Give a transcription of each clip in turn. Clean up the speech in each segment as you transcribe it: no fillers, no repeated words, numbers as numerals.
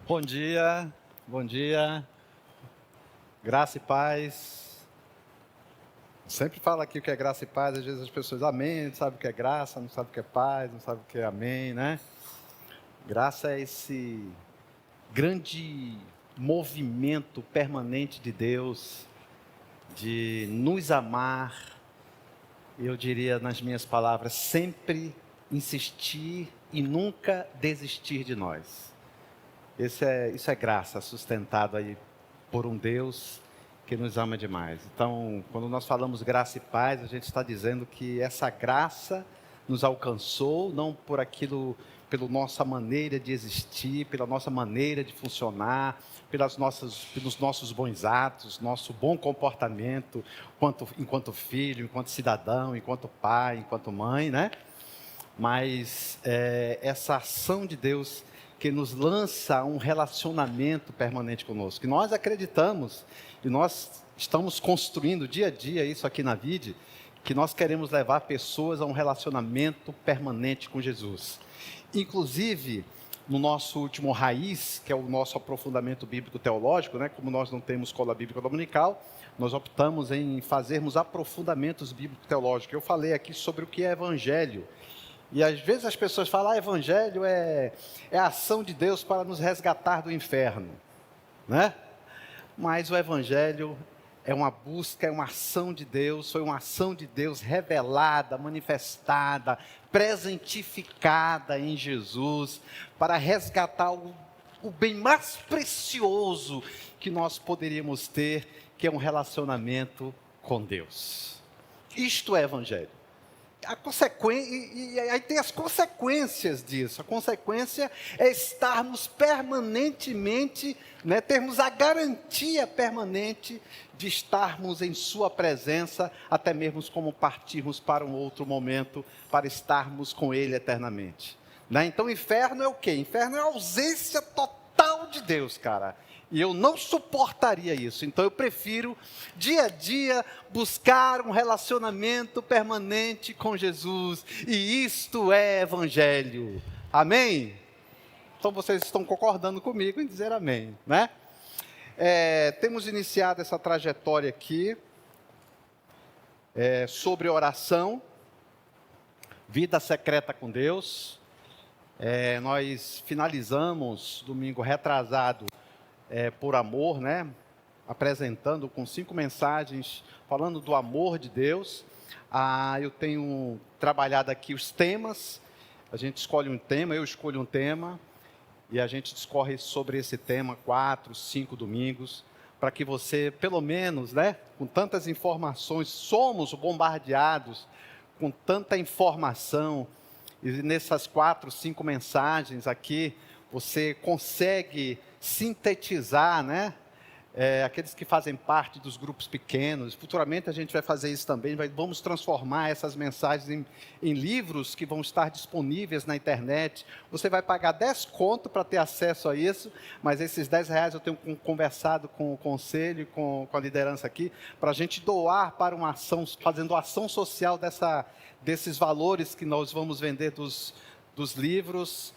Bom dia, bom dia, graça e paz. Sempre falo aqui o que é graça e paz, às vezes as pessoas, amém, não sabem o que é graça, não sabem o que é paz, não sabem o que é amém, né? Graça é esse grande movimento permanente de Deus, de nos amar, eu diria nas minhas palavras, sempre insistir e nunca desistir de nós. Isso é graça, sustentado aí por um Deus que nos ama demais. Então, quando nós falamos graça e paz, a gente está dizendo que essa graça nos alcançou, não por aquilo, pela nossa maneira de existir, pela nossa maneira de funcionar, pelos nossos bons atos, nosso bom comportamento, enquanto filho, enquanto cidadão, enquanto pai, enquanto mãe, né? Mas essa ação de Deus que nos lança um relacionamento permanente conosco, que nós acreditamos e nós estamos construindo dia a dia isso aqui na Vide, que nós queremos levar pessoas a um relacionamento permanente com Jesus. Inclusive, no nosso último raiz, que é o nosso aprofundamento bíblico teológico, né? Como nós não temos escola bíblica dominical, nós optamos em fazermos aprofundamentos bíblico teológicos. Eu falei aqui sobre o que é evangelho. E às vezes as pessoas falam, evangelho é a ação de Deus para nos resgatar do inferno, né? Mas o evangelho é uma busca, é uma ação de Deus, foi uma ação de Deus revelada, manifestada, presentificada em Jesus, para resgatar o bem mais precioso que nós poderíamos ter, que é um relacionamento com Deus. Isto é evangelho. A consequência, e aí tem as consequências disso. A consequência é estarmos permanentemente, né, termos a garantia permanente de estarmos em sua presença, até mesmo como partirmos para um outro momento, para estarmos com Ele eternamente. Né? Então, inferno é o quê? Inferno é a ausência total de Deus, cara. E eu não suportaria isso. Então eu prefiro, dia a dia, buscar um relacionamento permanente com Jesus. E isto é evangelho. Amém? Então vocês estão concordando comigo em dizer amém, né? Temos iniciado essa trajetória aqui sobre oração, vida secreta com Deus. Nós finalizamos domingo retrasado por amor, né? Apresentando com 5 mensagens, falando do amor de Deus. Eu tenho trabalhado aqui os temas, a gente escolhe um tema, eu escolho um tema, e a gente discorre sobre esse tema 4, 5 domingos, para que você, pelo menos, né, com tantas informações, somos bombardeados com tanta informação, e nessas 4, 5 mensagens aqui, você consegue sintetizar, né? Aqueles que fazem parte dos grupos pequenos. Futuramente a gente vai fazer isso também, vamos transformar essas mensagens em livros que vão estar disponíveis na internet. Você vai pagar 10 conto para ter acesso a isso, mas esses 10 reais eu tenho conversado com o conselho, com a liderança aqui, para a gente doar para uma ação, fazendo ação social desses valores que nós vamos vender dos livros,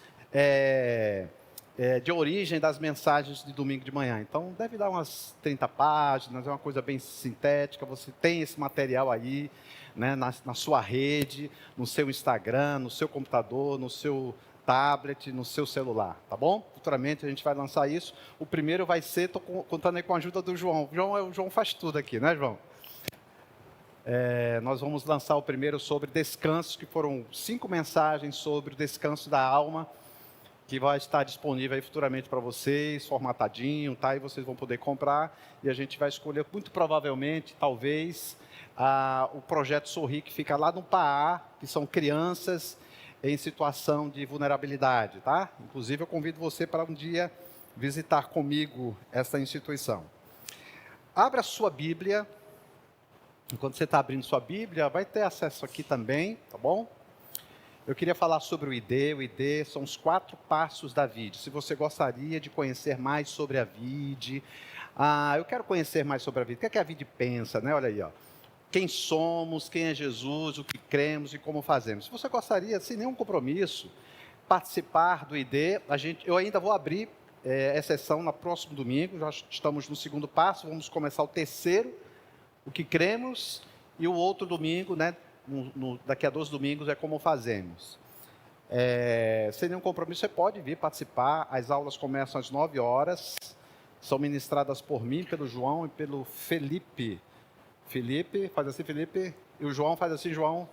de origem das mensagens de domingo de manhã. Então, deve dar umas 30 páginas, é uma coisa bem sintética. Você tem esse material aí, né, na sua rede, no seu Instagram, no seu computador, no seu tablet, no seu celular, tá bom? Futuramente a gente vai lançar isso. O primeiro vai ser, estou contando aí com a ajuda do João. O João faz tudo aqui, né, João? Nós vamos lançar o primeiro sobre descanso, que foram 5 mensagens sobre o descanso da alma, que vai estar disponível aí futuramente para vocês, formatadinho, tá? E vocês vão poder comprar, e a gente vai escolher, muito provavelmente, talvez, o projeto Sorri, que fica lá no Pará, que são crianças em situação de vulnerabilidade, tá? Inclusive, eu convido você para um dia visitar comigo essa instituição. Abra a sua Bíblia. Enquanto você está abrindo sua Bíblia, vai ter acesso aqui também, tá bom? Eu queria falar sobre o ID. O ID são os 4 passos da Vide. Se você gostaria de conhecer mais sobre a Vide, eu quero conhecer mais sobre a Vide. O que é que a Vide pensa, né? Olha aí, ó. Quem somos, quem é Jesus, o que cremos e como fazemos. Se você gostaria, sem nenhum compromisso, participar do ID, eu ainda vou abrir exceção no próximo domingo. Já estamos no segundo passo, vamos começar o terceiro, o que cremos, e o outro domingo, né, daqui a 2 domingos, é como fazemos. Sem nenhum compromisso, você pode vir participar. As aulas começam às 9 horas, são ministradas por mim, pelo João e pelo Felipe. Felipe, faz assim, Felipe, e o João faz assim, João.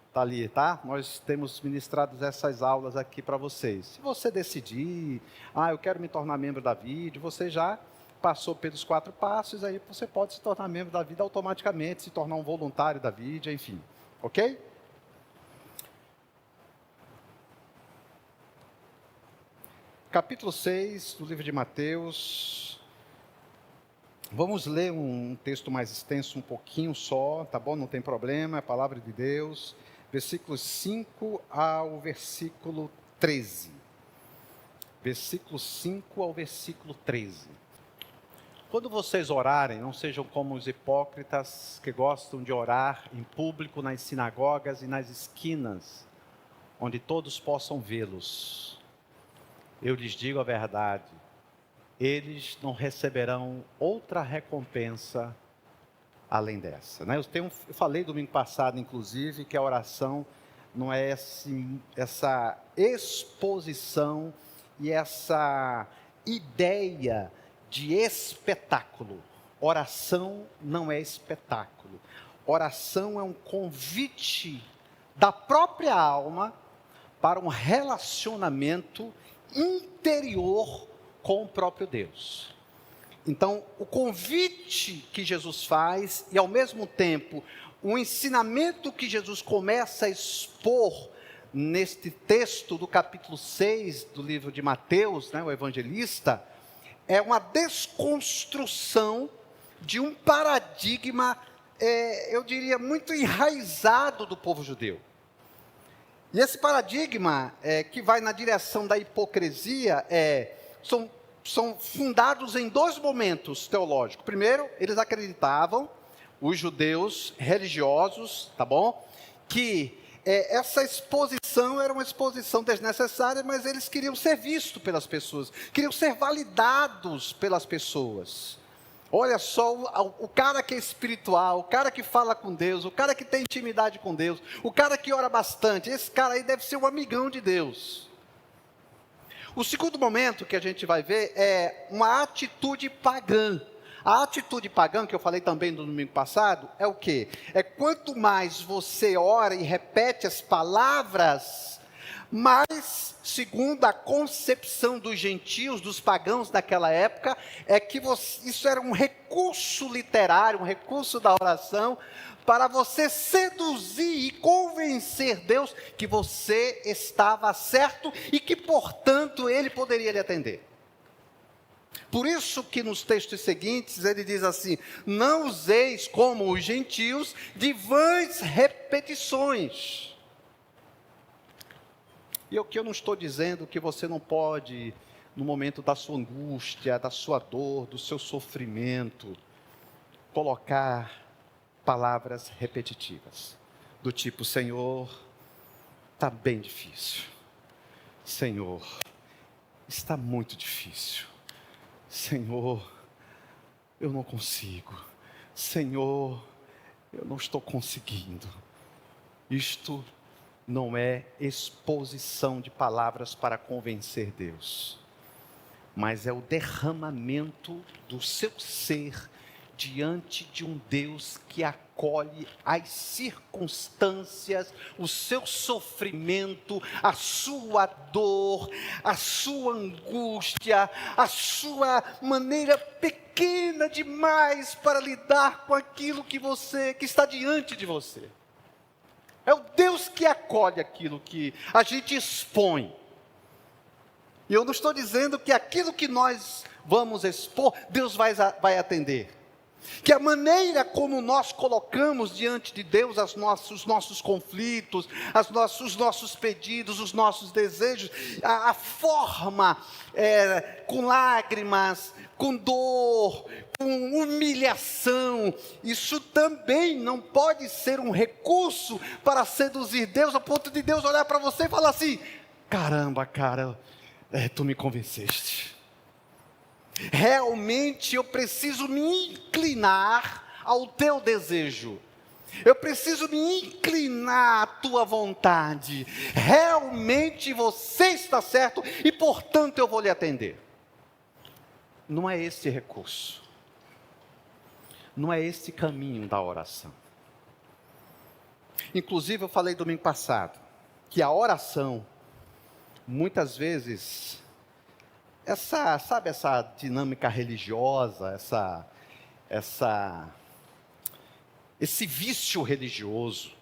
Está ali, tá? Nós temos ministrado essas aulas aqui para vocês. Se você decidir, eu quero me tornar membro da vida, você já passou pelos 4 passos, aí você pode se tornar membro da vida automaticamente, se tornar um voluntário da vida, enfim. Ok? Capítulo 6 do livro de Mateus. Vamos ler um texto mais extenso, um pouquinho só, tá bom? Não tem problema, é a palavra de Deus. Versículos 5 ao versículo 13. Versículo 5 ao versículo 13. Quando vocês orarem, não sejam como os hipócritas que gostam de orar em público nas sinagogas e nas esquinas, onde todos possam vê-los. Eu lhes digo a verdade, eles não receberão outra recompensa além dessa. Né? Eu falei domingo passado, inclusive, que a oração não é essa exposição e essa ideia de espetáculo. Oração não é espetáculo. Oração é um convite da própria alma para um relacionamento interior com o próprio Deus. Então, o convite que Jesus faz e, ao mesmo tempo, o ensinamento que Jesus começa a expor neste texto do capítulo 6 do livro de Mateus, né, o evangelista, é uma desconstrução de um paradigma, eu diria, muito enraizado do povo judeu. E esse paradigma que vai na direção da hipocrisia são fundados em 2 momentos teológicos. Primeiro, eles acreditavam, os judeus religiosos, tá bom? Que essa exposição era uma exposição desnecessária, mas eles queriam ser vistos pelas pessoas, queriam ser validados pelas pessoas. Olha só, o cara que é espiritual, o cara que fala com Deus, o cara que tem intimidade com Deus, o cara que ora bastante, esse cara aí deve ser um amigão de Deus. O segundo momento que a gente vai ver é uma atitude pagã. A atitude pagã, que eu falei também no domingo passado, é o quê? É quanto mais você ora e repete as palavras, mais, segundo a concepção dos gentios, dos pagãos daquela época, é que isso era um recurso literário, um recurso da oração, para você seduzir e convencer Deus que você estava certo e que, portanto, Ele poderia lhe atender. Por isso que nos textos seguintes ele diz assim: não useis como os gentios de vãs repetições. E o que eu não estou dizendo que você não pode, no momento da sua angústia, da sua dor, do seu sofrimento, colocar palavras repetitivas, do tipo: Senhor, está bem difícil. Senhor, está muito difícil. Senhor, eu não consigo. Senhor, eu não estou conseguindo. Isto não é exposição de palavras para convencer Deus, mas é o derramamento do seu ser diante de um Deus que acolhe as circunstâncias, o seu sofrimento, a sua dor, a sua angústia, a sua maneira pequena demais para lidar com aquilo que está diante de você. É o Deus que acolhe aquilo que a gente expõe. E eu não estou dizendo que aquilo que nós vamos expor, Deus vai atender. Que a maneira como nós colocamos diante de Deus os nossos conflitos, os nossos pedidos, os nossos desejos, a forma com lágrimas, com dor, com humilhação, isso também não pode ser um recurso para seduzir Deus, a ponto de Deus olhar para você e falar assim: caramba, cara, tu me convenceste. Realmente eu preciso me inclinar ao teu desejo. Eu preciso me inclinar à tua vontade. Realmente você está certo e, portanto, eu vou lhe atender. Não é esse recurso. Não é esse caminho da oração. Inclusive, eu falei domingo passado que a oração, muitas vezes, essa dinâmica religiosa, esse vício religioso,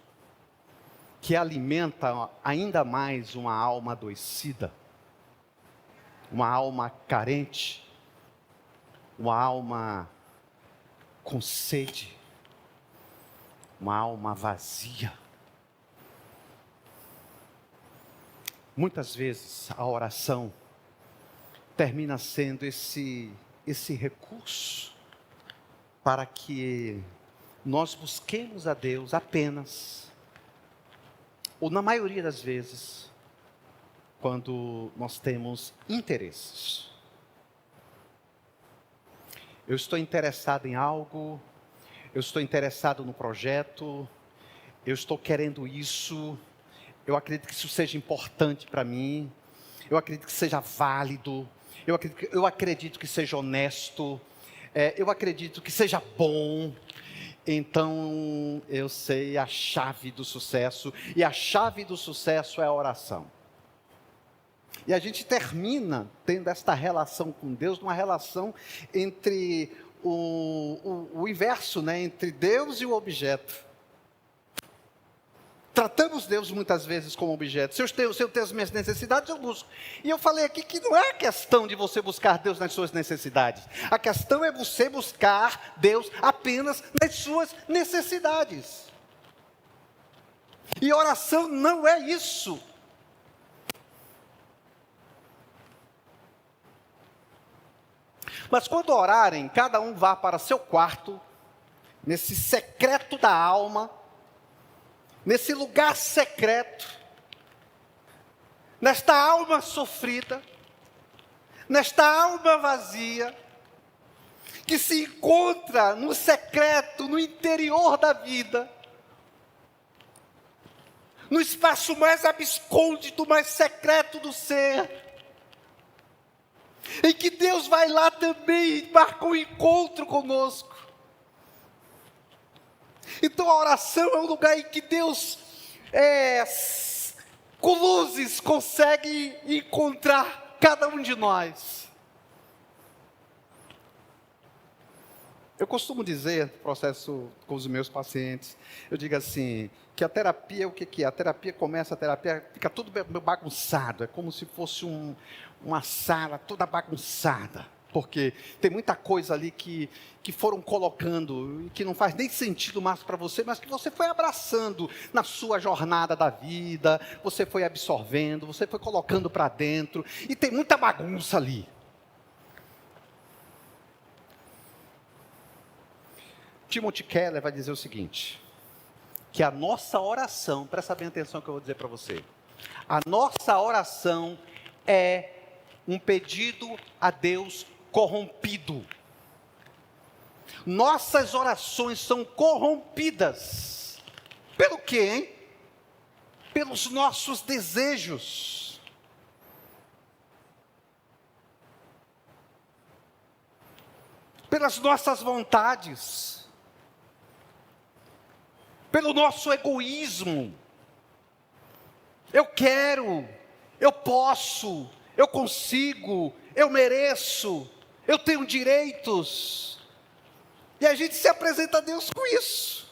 que alimenta ainda mais uma alma adoecida, uma alma carente, uma alma com sede, uma alma vazia. Muitas vezes a oração termina sendo esse recurso para que nós busquemos a Deus apenas, ou na maioria das vezes, quando nós temos interesses. Eu estou interessado em algo, eu estou interessado no projeto, eu estou querendo isso, eu acredito que isso seja importante para mim, eu acredito que seja válido, eu acredito que seja honesto, eu acredito que seja bom. Então, eu sei a chave do sucesso, e a chave do sucesso é a oração. E a gente termina tendo esta relação com Deus, uma relação entre o inverso, né? Entre Deus e o objeto. Tratamos Deus muitas vezes como objeto. Se eu tenho as minhas necessidades, eu busco. E eu falei aqui que não é a questão de você buscar Deus nas suas necessidades. A questão é você buscar Deus apenas nas suas necessidades. E oração não é isso. Mas quando orarem, cada um vá para seu quarto, nesse secreto da alma, nesse lugar secreto, nesta alma sofrida, nesta alma vazia, que se encontra no secreto, no interior da vida, no espaço mais abscôndito, mais secreto do ser, em que Deus vai lá também e marca um encontro conosco. Então a oração é um lugar em que Deus, com luzes, consegue encontrar cada um de nós. Eu costumo dizer, no processo com os meus pacientes, eu digo assim, que a terapia, o que é? A terapia fica tudo bagunçado, é como se fosse uma sala toda bagunçada, porque tem muita coisa ali que foram colocando, e que não faz nem sentido mais para você, mas que você foi abraçando na sua jornada da vida, você foi absorvendo, você foi colocando para dentro, e tem muita bagunça ali. Timothy Keller vai dizer o seguinte, que a nossa oração, presta bem atenção que eu vou dizer para você, a nossa oração é um pedido a Deus corrompido. Nossas orações são corrompidas. Pelo quê, hein? Pelos nossos desejos. Pelas nossas vontades. Pelo nosso egoísmo. Eu quero, eu posso, eu consigo, eu mereço, eu tenho direitos. E a gente se apresenta a Deus com isso.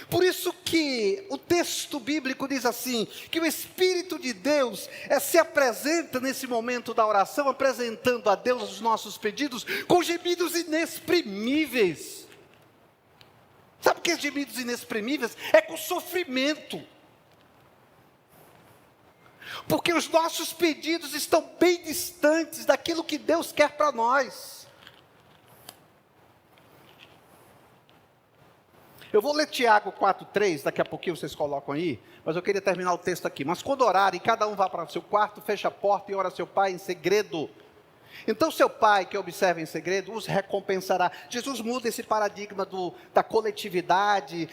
Por isso que o texto bíblico diz assim, que o Espírito de Deus se apresenta nesse momento da oração, apresentando a Deus os nossos pedidos com gemidos inexprimíveis. Sabe o que é gemidos inexprimíveis? É com sofrimento. Porque os nossos pedidos estão bem distantes daquilo que Deus quer para nós. Eu vou ler Tiago 4,3, daqui a pouquinho vocês colocam aí, mas eu queria terminar o texto aqui. Mas quando orarem, cada um vá para o seu quarto, fecha a porta e ora a seu pai em segredo. Então seu pai que observa em segredo os recompensará. Jesus muda esse paradigma da coletividade,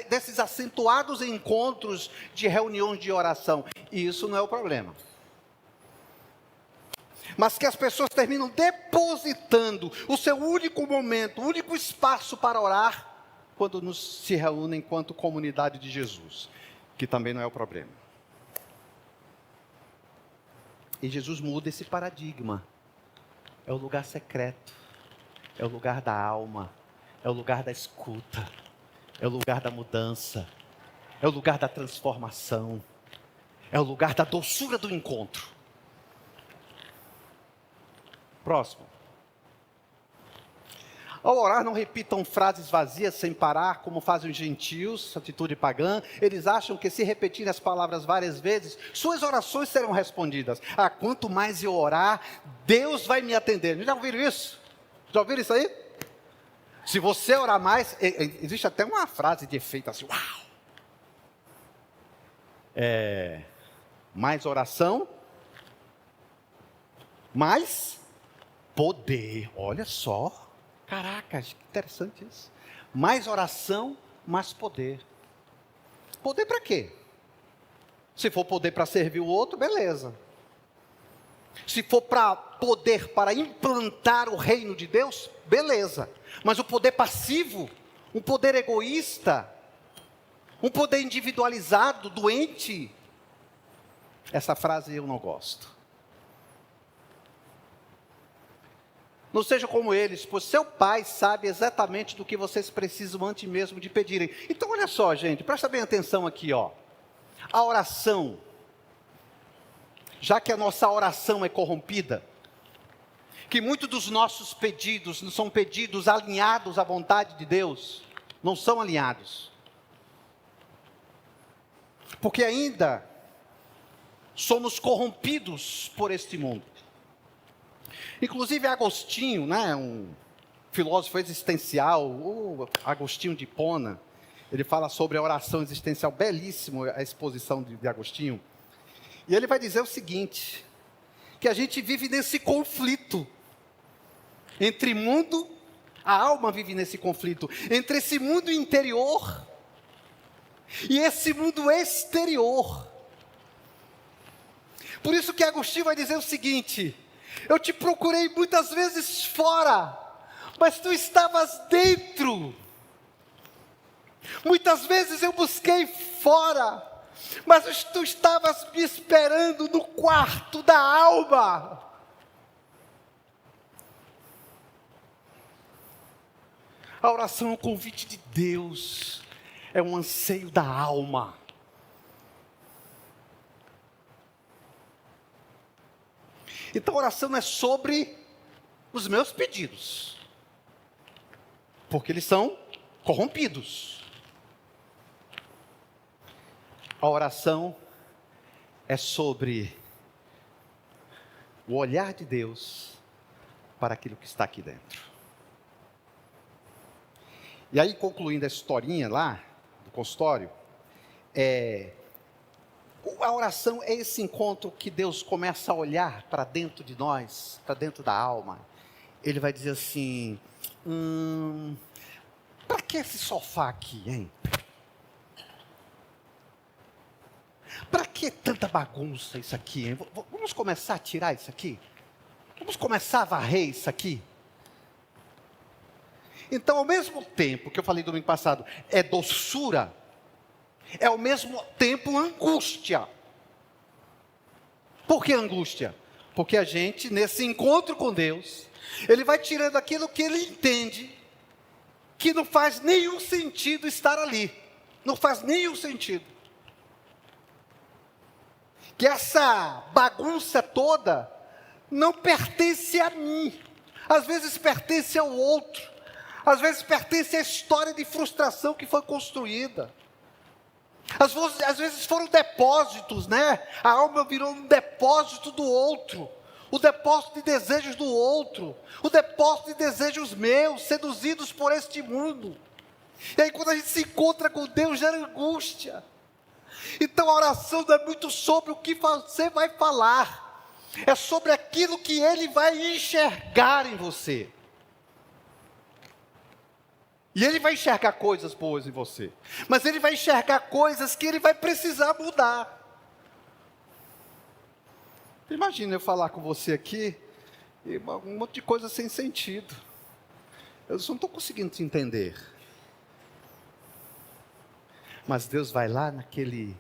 desses acentuados encontros de reuniões de oração. E isso não é o problema. Mas que as pessoas terminam depositando o seu único momento, o único espaço para orar, quando se reúnem enquanto comunidade de Jesus, que também não é o problema. E Jesus muda esse paradigma. É o lugar secreto, é o lugar da alma, é o lugar da escuta, é o lugar da mudança, é o lugar da transformação, é o lugar da doçura do encontro. Próximo. Ao orar, não repitam frases vazias sem parar, como fazem os gentios, atitude pagã. Eles acham que se repetirem as palavras várias vezes, suas orações serão respondidas. Quanto mais eu orar, Deus vai me atender. Já ouviram isso? Já ouviram isso aí? Se você orar mais, existe até uma frase de efeito assim, uau! Mais oração, mais poder. Olha só. Caraca, que interessante isso. Mais oração, mais poder. Poder para quê? Se for poder para servir o outro, beleza. Se for para poder para implantar o reino de Deus, beleza. Mas o poder passivo, um poder egoísta, um poder individualizado, doente, essa frase eu não gosto. Não seja como eles, pois seu pai sabe exatamente do que vocês precisam antes mesmo de pedirem. Então olha só, gente, presta bem atenção aqui, ó. A oração, já que a nossa oração é corrompida, que muitos dos nossos pedidos não são pedidos alinhados à vontade de Deus, não são alinhados. Porque ainda somos corrompidos por este mundo. Inclusive Agostinho, né, um filósofo existencial, o Agostinho de Hipona, ele fala sobre a oração existencial, belíssimo a exposição de Agostinho. E ele vai dizer o seguinte, que a gente vive nesse conflito entre mundo, a alma vive nesse conflito, entre esse mundo interior e esse mundo exterior. Por isso que Agostinho vai dizer o seguinte: eu te procurei muitas vezes fora, mas tu estavas dentro. Muitas vezes eu busquei fora, mas tu estavas me esperando no quarto da alma. A oração é um convite de Deus, é um anseio da alma. Então a oração não é sobre os meus pedidos, porque eles são corrompidos. A oração é sobre o olhar de Deus para aquilo que está aqui dentro. E aí, concluindo a historinha lá do consultório, a oração é esse encontro que Deus começa a olhar para dentro de nós, para dentro da alma. Ele vai dizer assim, para que esse sofá aqui, hein? Para que tanta bagunça isso aqui, hein? Vamos começar a tirar isso aqui? Vamos começar a varrer isso aqui? Então, ao mesmo tempo que eu falei domingo passado, é doçura, é ao mesmo tempo angústia. Por que angústia? Porque a gente, nesse encontro com Deus, Ele vai tirando aquilo que Ele entende, que não faz nenhum sentido estar ali. Não faz nenhum sentido. Que essa bagunça toda não pertence a mim. Às vezes pertence ao outro. Às vezes pertence à história de frustração que foi construída. Às vezes foram depósitos, né? A alma virou um depósito do outro. O depósito de desejos do outro. O depósito de desejos meus, seduzidos por este mundo. E aí quando a gente se encontra com Deus, gera angústia. Então a oração não é muito sobre o que você vai falar, é sobre aquilo que Ele vai enxergar em você. E Ele vai enxergar coisas boas em você, mas Ele vai enxergar coisas que Ele vai precisar mudar. Imagina eu falar com você aqui, e um monte de coisa sem sentido. Eu não estou conseguindo te entender. Mas Deus vai lá naquele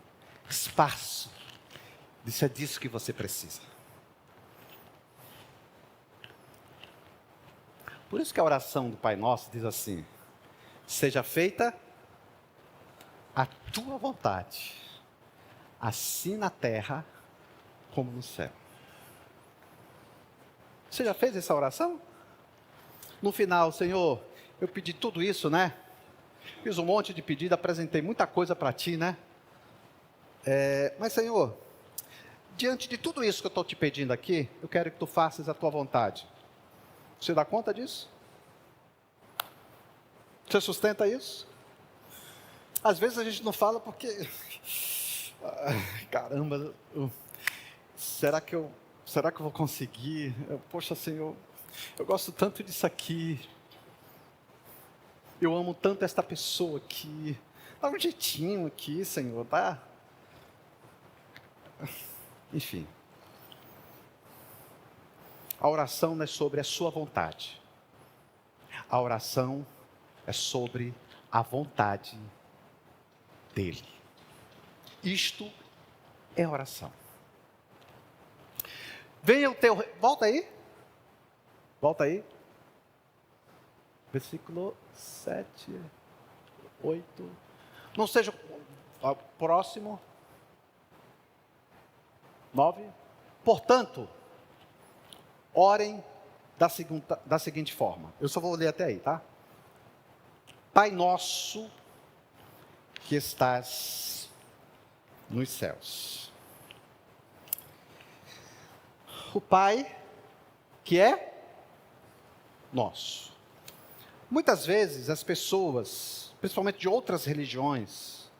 espaço, diz: é disso que você precisa. Por isso que a oração do Pai Nosso diz assim: seja feita a tua vontade, assim na terra como no céu. Você já fez essa oração? No final, Senhor, eu pedi tudo isso, né? Fiz um monte de pedido, apresentei muita coisa para Ti, né? Mas, Senhor, diante de tudo isso que eu estou te pedindo aqui, eu quero que Tu faças a Tua vontade. Você dá conta disso? Você sustenta isso? Às vezes a gente não fala porque... caramba, será que eu vou conseguir? Poxa, Senhor, eu gosto tanto disso aqui. Eu amo tanto esta pessoa aqui. Dá um jeitinho aqui, Senhor, tá? Enfim. A oração não é sobre a sua vontade. A oração é sobre a vontade dEle. Isto é oração. Venha o teu... Volta aí. Volta aí. Versículo 7, 8. Não seja próximo. 9. Portanto, orem da seguinte forma. Eu só vou ler até aí, tá? Pai nosso que estás nos céus. O Pai que é nosso. Muitas vezes as pessoas, principalmente de outras religiões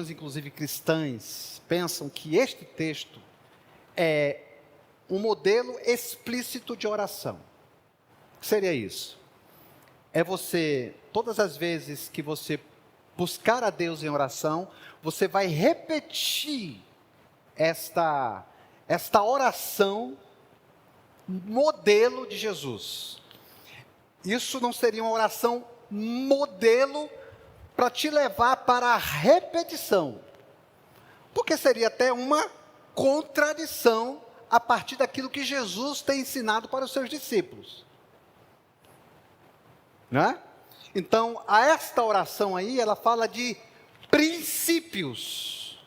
inclusive cristãs, pensam que este texto é um modelo explícito de oração. O que seria isso? É você, todas as vezes que você buscar a Deus em oração, você vai repetir esta oração modelo de Jesus. Isso não seria uma oração modelo para te levar para a repetição, porque seria até uma contradição a partir daquilo que Jesus tem ensinado para os seus discípulos, né? Então, esta oração aí, ela fala de princípios,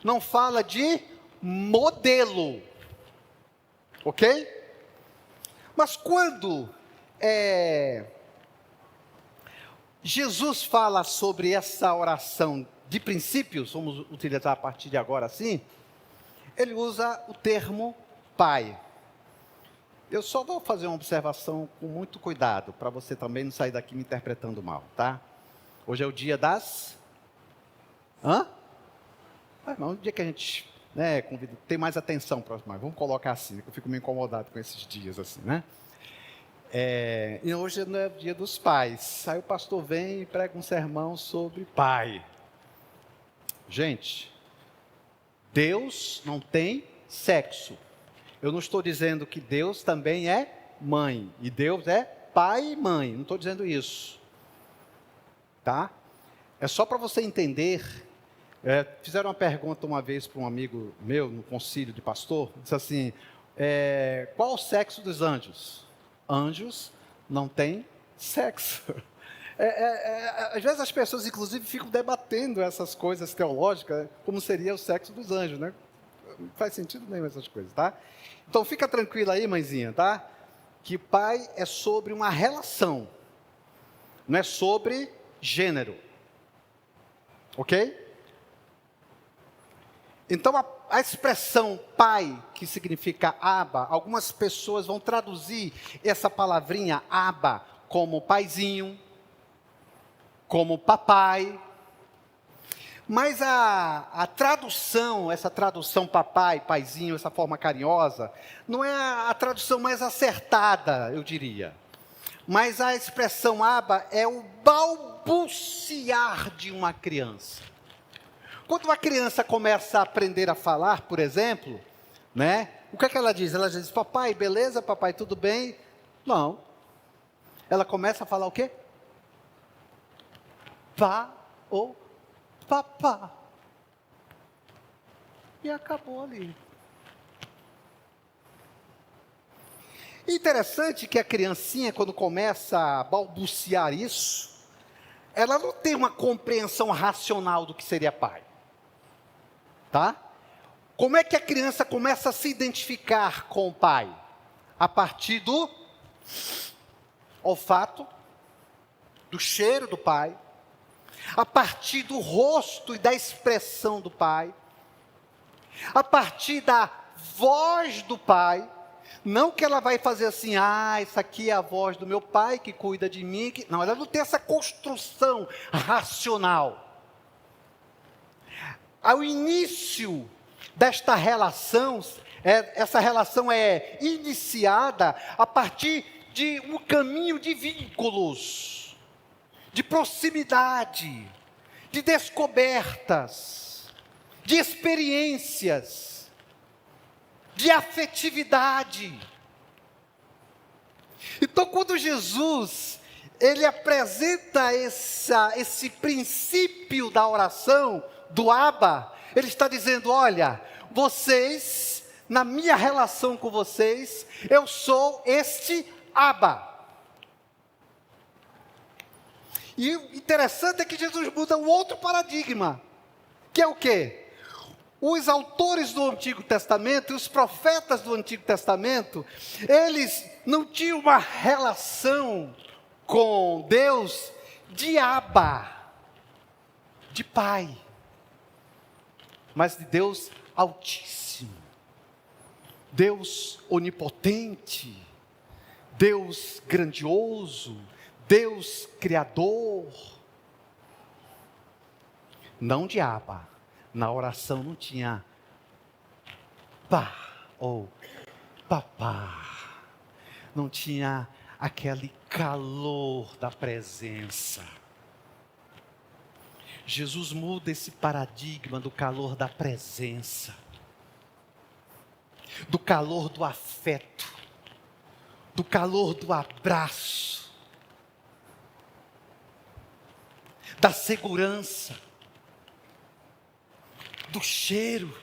não fala de modelo, ok? Mas quando Jesus fala sobre essa oração de princípios, vamos utilizar a partir de agora assim, ele usa o termo Pai. Eu só vou fazer uma observação com muito cuidado, para você também não sair daqui me interpretando mal, tá? Hoje é o dia das... Não, um dia que a gente, né, convida, tem mais atenção para os mais. Vamos colocar assim, que eu fico meio incomodado com esses dias assim, né? E hoje não é o dia dos pais. Aí o pastor vem e prega um sermão sobre pai. Gente, Deus não tem sexo. Eu não estou dizendo que Deus também é mãe. E Deus é pai e mãe. Não estou dizendo isso. Tá? É só para você entender. Fizeram uma pergunta uma vez para um amigo meu, no concílio de pastor. Disse assim, qual o sexo dos anjos? Anjos não têm sexo. Às vezes as pessoas, inclusive, ficam debatendo essas coisas teológicas, como seria o sexo dos anjos, né? Não faz sentido nenhum essas coisas, tá? Então fica tranquila aí, mãezinha, tá? Que pai é sobre uma relação, não é sobre gênero, ok? Então a expressão pai, que significa Abba, algumas pessoas vão traduzir essa palavrinha Abba como paizinho, como papai. Mas a tradução, essa tradução papai, paizinho, essa forma carinhosa, não é a tradução mais acertada, eu diria. Mas a expressão aba é o balbuciar de uma criança. Quando uma criança começa a aprender a falar, por exemplo, né? O que é que ela diz? Ela diz, papai, beleza, papai, tudo bem? Não. Ela começa a falar o quê? Pá ou papá. E acabou ali. Interessante que a criancinha, quando começa a balbuciar isso, ela não tem uma compreensão racional do que seria pai. Tá? Como é que a criança começa a se identificar com o pai? A partir do olfato, do cheiro do pai, a partir do rosto e da expressão do pai, a partir da voz do pai. Não que ela vai fazer assim, essa aqui é a voz do meu pai que cuida de mim. Não, ela não tem essa construção racional. Ao início desta relação, essa relação é iniciada a partir de um caminho de vínculos, de proximidade, de descobertas, de experiências, de afetividade. Então, quando Jesus, ele apresenta esse princípio da oração, do Abba, ele está dizendo, olha, vocês, na minha relação com vocês, eu sou este Abba. E o interessante é que Jesus muda um outro paradigma, que é o quê? Os autores do Antigo Testamento, os profetas do Antigo Testamento, eles não tinham uma relação com Deus de Abba, de pai, mas de Deus Altíssimo, Deus onipotente, Deus grandioso, Deus criador. Não de Abba. Na oração não tinha pá ou papá. Não tinha aquele calor da presença. Jesus muda esse paradigma do calor da presença, do calor do afeto, do calor do abraço, da segurança, do cheiro,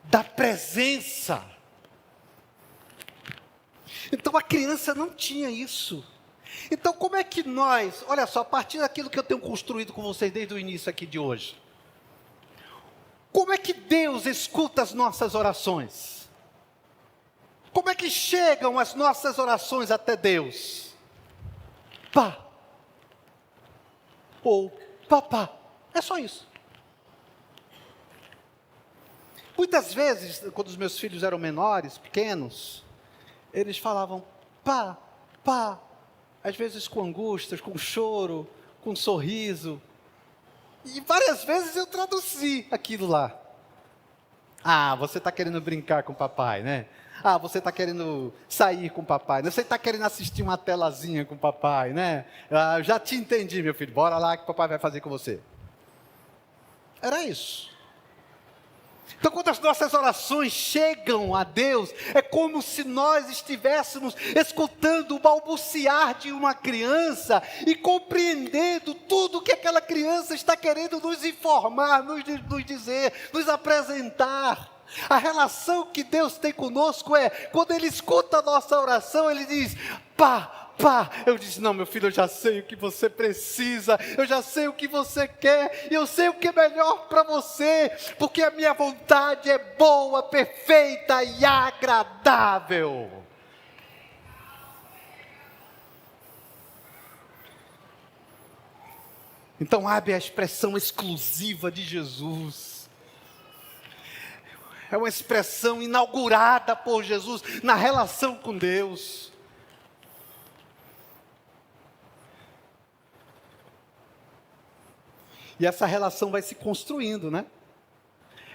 da presença. Então a criança não tinha isso. Então como é que nós, olha só, a partir daquilo que eu tenho construído com vocês desde o início aqui de hoje, como é que Deus escuta as nossas orações? Como é que chegam as nossas orações até Deus? Pá ou papá, é só isso. Muitas vezes, quando os meus filhos eram menores, pequenos, eles falavam pá, pá, às vezes com angústias, com choro, com sorriso. E várias vezes eu traduzi aquilo lá. Você está querendo brincar com o papai, né? Você está querendo sair com o papai, né? Você está querendo assistir uma telazinha com o papai, né? Eu já te entendi, meu filho, bora lá que o papai vai fazer com você. Era isso. Então, quando as nossas orações chegam a Deus, é como se nós estivéssemos escutando o balbuciar de uma criança e compreendendo tudo que aquela criança está querendo nos informar, nos dizer, nos apresentar. A relação que Deus tem conosco é, quando Ele escuta a nossa oração, Ele diz, pá, eu disse, não, meu filho, eu já sei o que você precisa, eu já sei o que você quer, e eu sei o que é melhor para você, porque a minha vontade é boa, perfeita e agradável. Então, Abba é a expressão exclusiva de Jesus. É uma expressão inaugurada por Jesus na relação com Deus. E essa relação vai se construindo, né?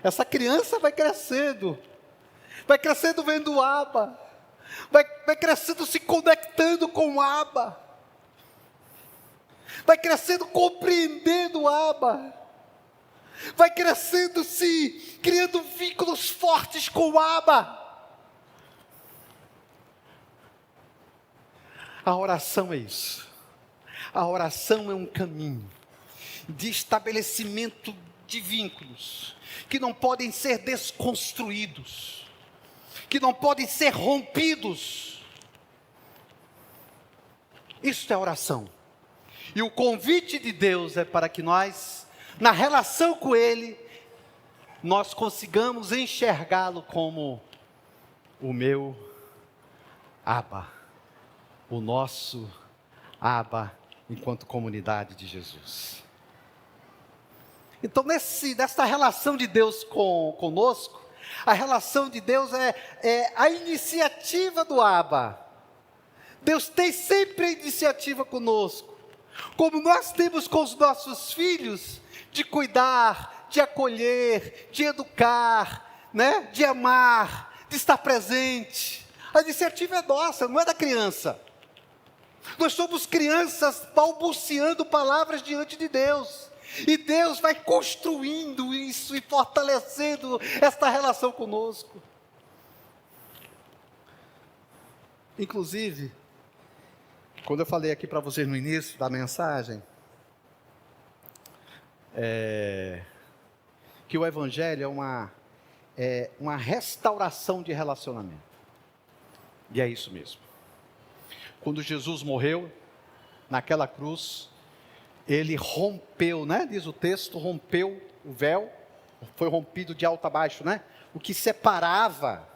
Essa criança vai crescendo vendo o Abba, vai crescendo se conectando com o Abba, vai crescendo compreendendo o Abba, vai crescendo se criando vínculos fortes com o Abba. A oração é isso. A oração é um caminho de estabelecimento de vínculos que não podem ser desconstruídos, que não podem ser rompidos. Isso é oração. E o convite de Deus é para que nós, na relação com Ele, nós consigamos enxergá-lo como o meu Abba, o nosso Abba, enquanto comunidade de Jesus. Então, nessa relação de Deus conosco, a relação de Deus é a iniciativa do Abba. Deus tem sempre a iniciativa conosco. Como nós temos com os nossos filhos, de cuidar, de acolher, de educar, né? De amar, de estar presente. A iniciativa é nossa, não é da criança. Nós somos crianças balbuciando palavras diante de Deus. E Deus vai construindo isso e fortalecendo esta relação conosco. Inclusive, quando eu falei aqui para vocês no início da mensagem, que o Evangelho é uma restauração de relacionamento. E é isso mesmo. Quando Jesus morreu naquela cruz, Ele rompeu, né? Diz o texto, rompeu o véu, foi rompido de alto a baixo, né? O que separava,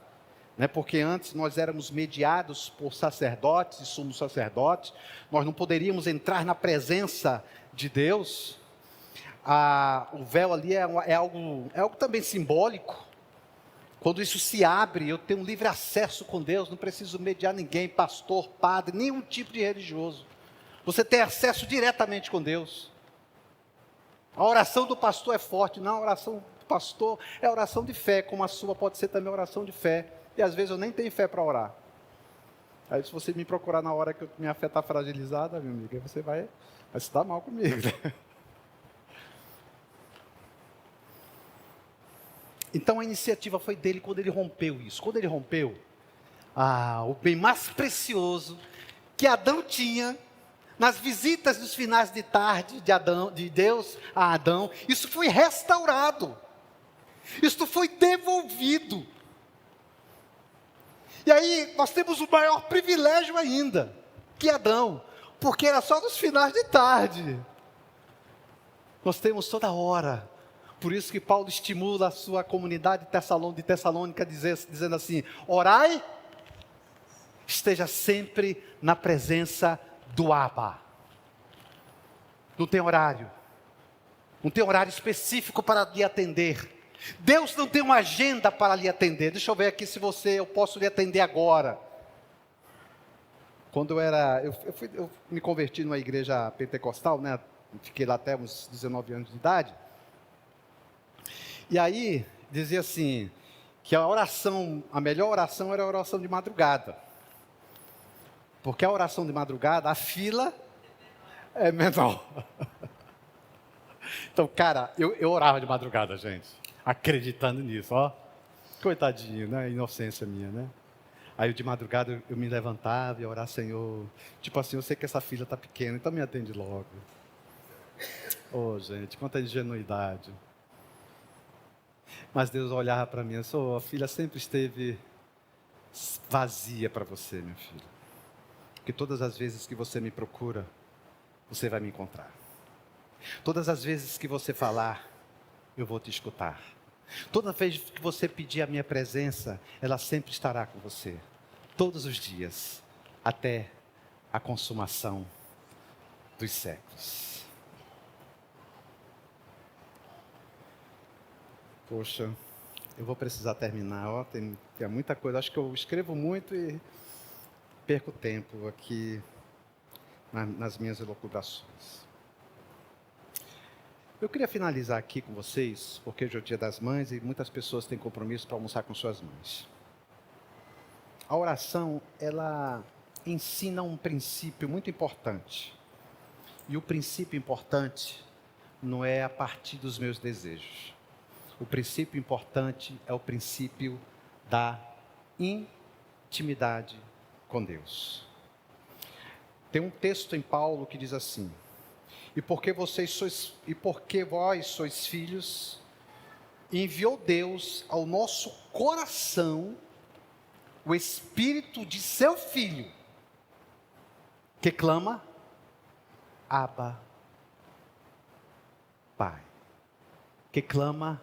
né? Porque antes nós éramos mediados por sacerdotes e sumos sacerdotes, nós não poderíamos entrar na presença de Deus. O véu ali é algo também simbólico. Quando isso se abre, eu tenho um livre acesso com Deus, não preciso mediar ninguém, pastor, padre, nenhum tipo de religioso. Você tem acesso diretamente com Deus. A oração do pastor é forte, não, a oração do pastor é oração de fé, como a sua pode ser também oração de fé. E às vezes eu nem tenho fé para orar. Aí se você me procurar na hora que minha fé está fragilizada, meu amigo, aí você vai se dar mal comigo. Né? Então a iniciativa foi dele quando ele rompeu isso. Quando ele rompeu, o bem mais precioso que Adão tinha, nas visitas dos finais de tarde de Deus a Adão, isso foi restaurado, isso foi devolvido. E aí nós temos o maior privilégio ainda, que Adão, porque era só nos finais de tarde. Nós temos toda hora. Por isso que Paulo estimula a sua comunidade de Tessalônica dizendo assim: orai, esteja sempre na presença do Abba. Não tem horário específico para lhe atender. Deus não tem uma agenda para lhe atender. Deixa eu ver aqui se eu posso lhe atender agora. Quando eu me converti numa igreja pentecostal, né? Fiquei lá até uns 19 anos de idade. E aí, dizia assim, que a melhor oração era a oração de madrugada. Porque a oração de madrugada, a fila é menor. Então, cara, eu orava de madrugada, gente, acreditando nisso, ó. Coitadinho, né? Inocência minha, né? Aí de madrugada eu me levantava e ia orar, Senhor. Tipo assim, eu sei que essa fila está pequena, então me atende logo. Gente, quanta ingenuidade. Mas Deus olhava para mim, a filha sempre esteve vazia para você, meu filho. Porque todas as vezes que você me procura, você vai me encontrar. Todas as vezes que você falar, eu vou te escutar. Toda vez que você pedir a minha presença, ela sempre estará com você. Todos os dias, até a consumação dos séculos. Poxa, eu vou precisar terminar, tem muita coisa, acho que eu escrevo muito e perco tempo aqui nas minhas elucubrações. Eu queria finalizar aqui com vocês, porque hoje é o Dia das Mães e muitas pessoas têm compromisso para almoçar com suas mães. A oração, ela ensina um princípio muito importante. E o princípio importante não é a partir dos meus desejos. O princípio importante é o princípio da intimidade com Deus. Tem um texto em Paulo que diz assim: e porque vós sois filhos, enviou Deus ao nosso coração o Espírito de seu Filho, que clama, Abba, Pai. Que clama,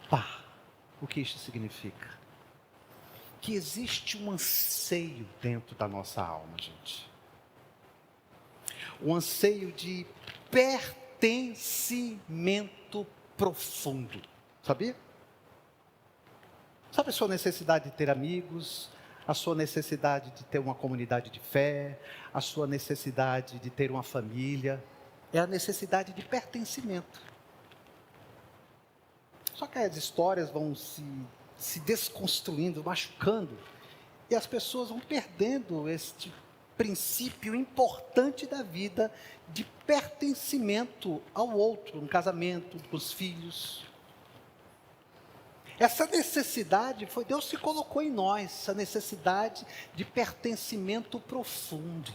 Pá. O que isso significa? Que existe um anseio dentro da nossa alma, gente. Um anseio de pertencimento profundo. Sabia? Sabe a sua necessidade de ter amigos, a sua necessidade de ter uma comunidade de fé, a sua necessidade de ter uma família, é a necessidade de pertencimento. Só que as histórias vão se desconstruindo, machucando, e as pessoas vão perdendo este princípio importante da vida de pertencimento ao outro, no casamento, com os filhos. Essa necessidade foi Deus que colocou em nós, essa necessidade de pertencimento profundo.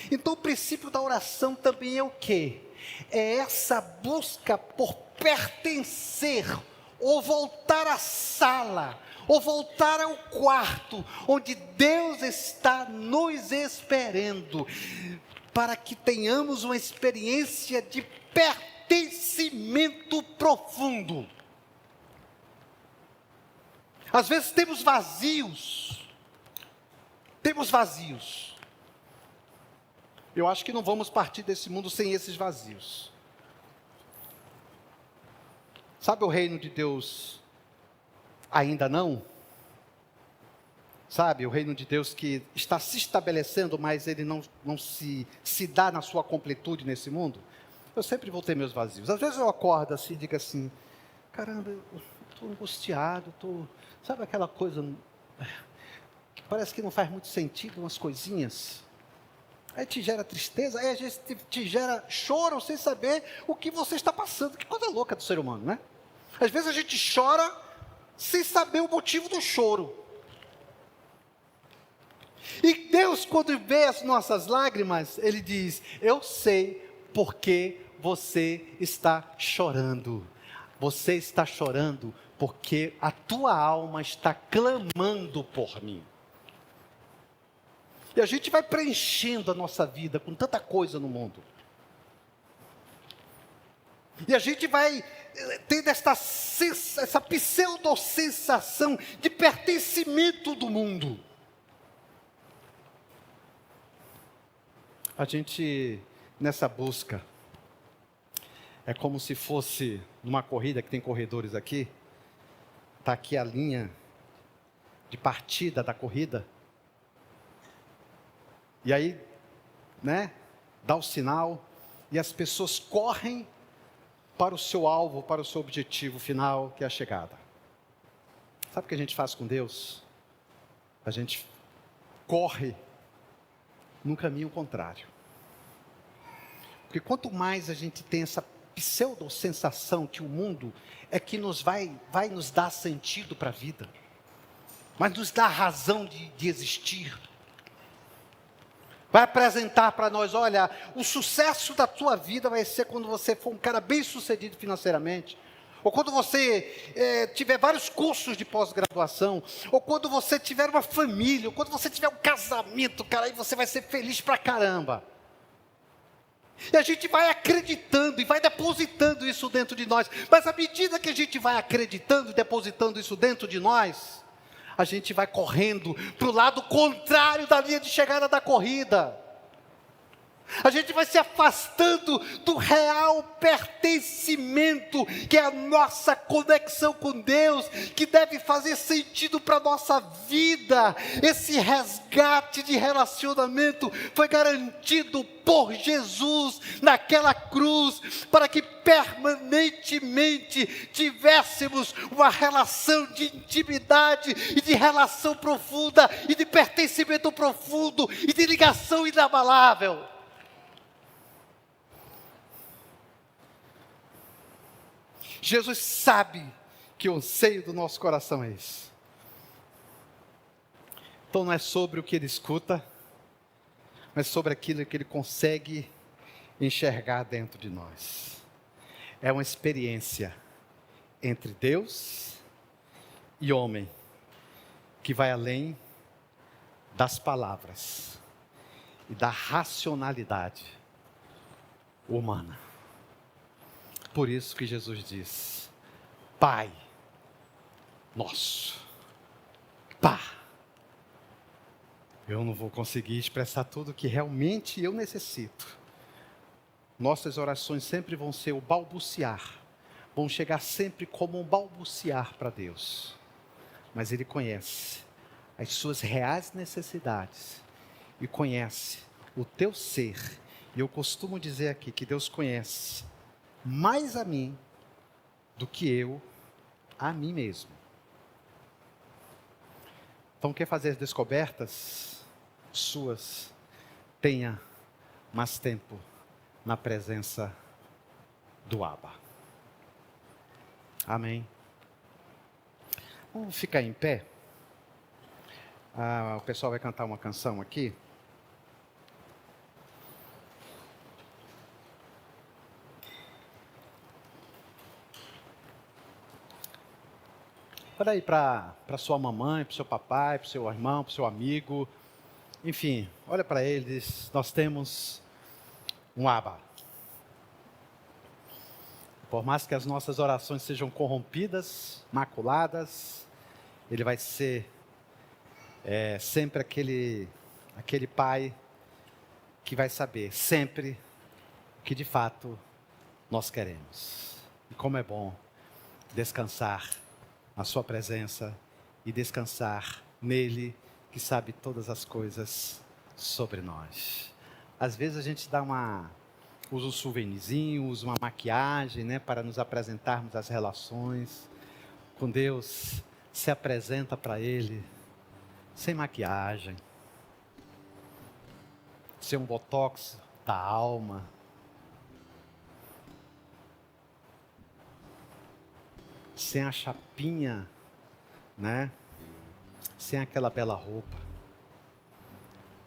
Então o princípio da oração também é o quê? É essa busca por pertencer, ou voltar à sala, ou voltar ao quarto, onde Deus está nos esperando, para que tenhamos uma experiência de pertencimento profundo. Às vezes temos vazios. Eu acho que não vamos partir desse mundo sem esses vazios. Sabe o reino de Deus ainda não? Sabe, o reino de Deus que está se estabelecendo, mas ele não se dá na sua completude nesse mundo? Eu sempre vou ter meus vazios. Às vezes eu acordo assim e digo assim, caramba, eu estou angustiado, sabe aquela coisa que parece que não faz muito sentido, umas coisinhas? Aí te gera tristeza, aí às vezes te gera choro sem saber o que você está passando. Que coisa louca do ser humano, né? Às vezes a gente chora sem saber o motivo do choro. E Deus, quando vê as nossas lágrimas, Ele diz, eu sei porque você está chorando. Você está chorando porque a tua alma está clamando por mim. E a gente vai preenchendo a nossa vida com tanta coisa no mundo. E a gente vai tendo essa pseudo-sensação de pertencimento do mundo. A gente, nessa busca, é como se fosse numa corrida, que tem corredores aqui. Está aqui a linha de partida da corrida. E aí, dá o sinal, e as pessoas correm para o seu alvo, para o seu objetivo final, que é a chegada. Sabe o que a gente faz com Deus? A gente corre num caminho contrário. Porque quanto mais a gente tem essa pseudo-sensação que o mundo é que vai nos dar sentido para a vida, mas nos dá razão de existir, vai apresentar para nós, olha, o sucesso da tua vida vai ser quando você for um cara bem sucedido financeiramente, ou quando você tiver vários cursos de pós-graduação, ou quando você tiver uma família, ou quando você tiver um casamento, cara, aí você vai ser feliz pra caramba. E a gente vai acreditando e vai depositando isso dentro de nós, mas à medida que a gente vai acreditando e depositando isso dentro de nós, a gente vai correndo para o lado contrário da linha de chegada da corrida. A gente vai se afastando do real pertencimento, que é a nossa conexão com Deus, que deve fazer sentido para a nossa vida. Esse resgate de relacionamento foi garantido por Jesus naquela cruz, para que permanentemente tivéssemos uma relação de intimidade e de relação profunda, e de pertencimento profundo, e de ligação inabalável. Jesus sabe que o anseio do nosso coração é esse. Então não é sobre o que ele escuta, mas sobre aquilo que ele consegue enxergar dentro de nós. É uma experiência entre Deus e homem, que vai além das palavras e da racionalidade humana. Por isso que Jesus diz: Pai nosso. Pá! Eu não vou conseguir expressar tudo que realmente eu necessito. Nossas orações sempre vão ser o balbuciar, vão chegar sempre como um balbuciar para Deus. Mas Ele conhece as suas reais necessidades e conhece o teu ser. E eu costumo dizer aqui que Deus conhece mais a mim do que eu a mim mesmo. Então, quer fazer descobertas suas? Tenha mais tempo na presença do Abba. Amém. Vamos ficar em pé. O pessoal vai cantar uma canção aqui. Olha aí para sua mamãe, para o seu papai, para o seu irmão, para o seu amigo. Enfim, olha para eles. Nós temos um Abba. Por mais que as nossas orações sejam corrompidas, maculadas, Ele vai ser sempre aquele pai que vai saber sempre o que de fato nós queremos. E como é bom descansar na sua presença e descansar nele, que sabe todas as coisas sobre nós. Às vezes a gente usa um souvenirzinho, usa uma maquiagem, né, para nos apresentarmos às relações. Com Deus, se apresenta para Ele sem maquiagem, sem um botox da alma. Sem a chapinha, né? Sem aquela bela roupa.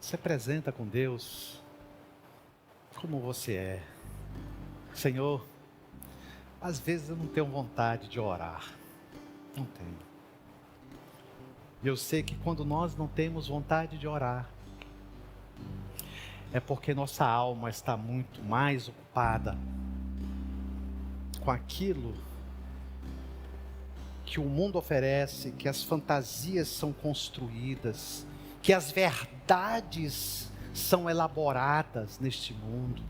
Se apresenta com Deus como você é. Senhor, às vezes eu não tenho vontade de orar. Não tenho. E eu sei que quando nós não temos vontade de orar, é porque nossa alma está muito mais ocupada com aquilo que o mundo oferece, que as fantasias são construídas, que as verdades são elaboradas neste mundo.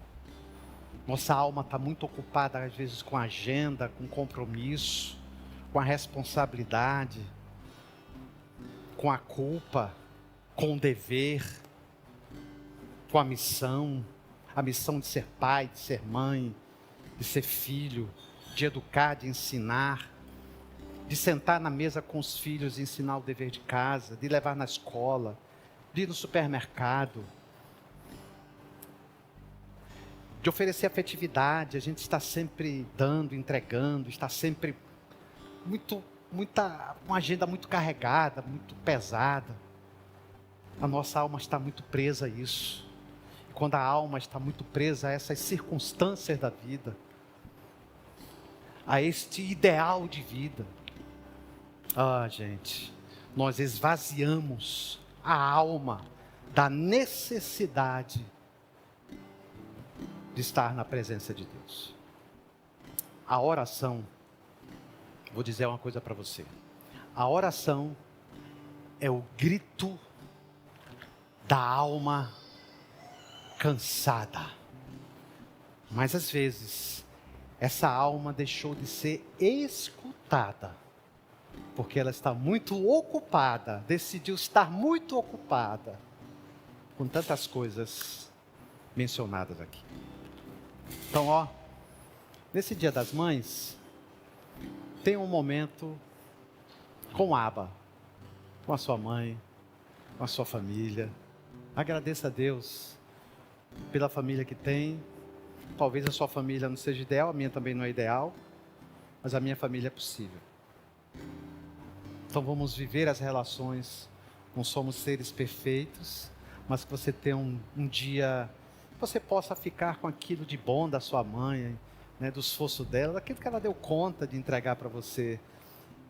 Nossa alma está muito ocupada às vezes com a agenda, com compromisso, com a responsabilidade, com a culpa, com o dever, com a missão de ser pai, de ser mãe, de ser filho, de educar, de ensinar, de sentar na mesa com os filhos e ensinar o dever de casa, de levar na escola, de ir no supermercado, de oferecer afetividade. A gente está sempre dando, entregando, está sempre uma agenda muito carregada, muito pesada. A nossa alma está muito presa a isso. E quando a alma está muito presa a essas circunstâncias da vida, a este ideal de vida, gente, nós esvaziamos a alma da necessidade de estar na presença de Deus. A oração, vou dizer uma coisa para você. A oração é o grito da alma cansada. Mas às vezes, essa alma deixou de ser escutada, porque ela está muito ocupada, decidiu estar muito ocupada com tantas coisas mencionadas aqui. Então, nesse Dia das Mães, tenha um momento com Abba, com a sua mãe, com a sua família. Agradeça a Deus pela família que tem. Talvez a sua família não seja ideal, a minha também não é ideal, mas a minha família é possível. Então vamos viver as relações, não somos seres perfeitos, mas que você tenha um dia, que você possa ficar com aquilo de bom da sua mãe, né, do esforço dela, daquilo que ela deu conta de entregar para você,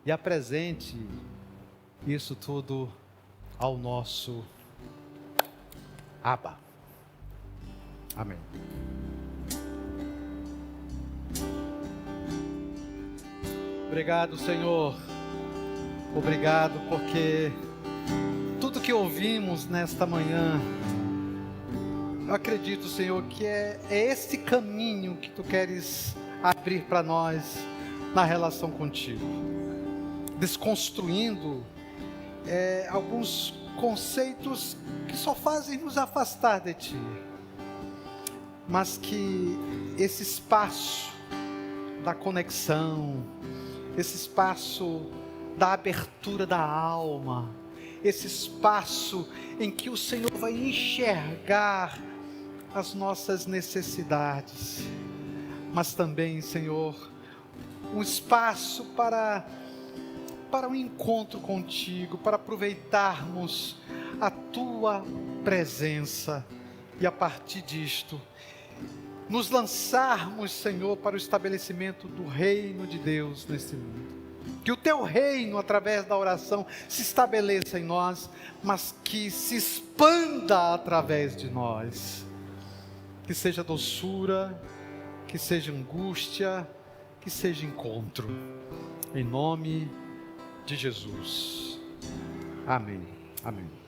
e apresente isso tudo ao nosso Abba. Amém. Obrigado, Senhor. Obrigado porque tudo que ouvimos nesta manhã, eu acredito, Senhor, que é esse caminho que Tu queres abrir para nós na relação contigo. Desconstruindo alguns conceitos que só fazem nos afastar de Ti. Mas que esse espaço da conexão, esse espaço da abertura da alma, esse espaço em que o Senhor vai enxergar as nossas necessidades, mas também, Senhor, um espaço para um encontro contigo, para aproveitarmos a Tua presença e a partir disto nos lançarmos, Senhor, para o estabelecimento do reino de Deus nesse mundo. Que o Teu reino, através da oração, se estabeleça em nós, mas que se expanda através de nós. Que seja doçura, que seja angústia, que seja encontro. Em nome de Jesus. Amém. Amém.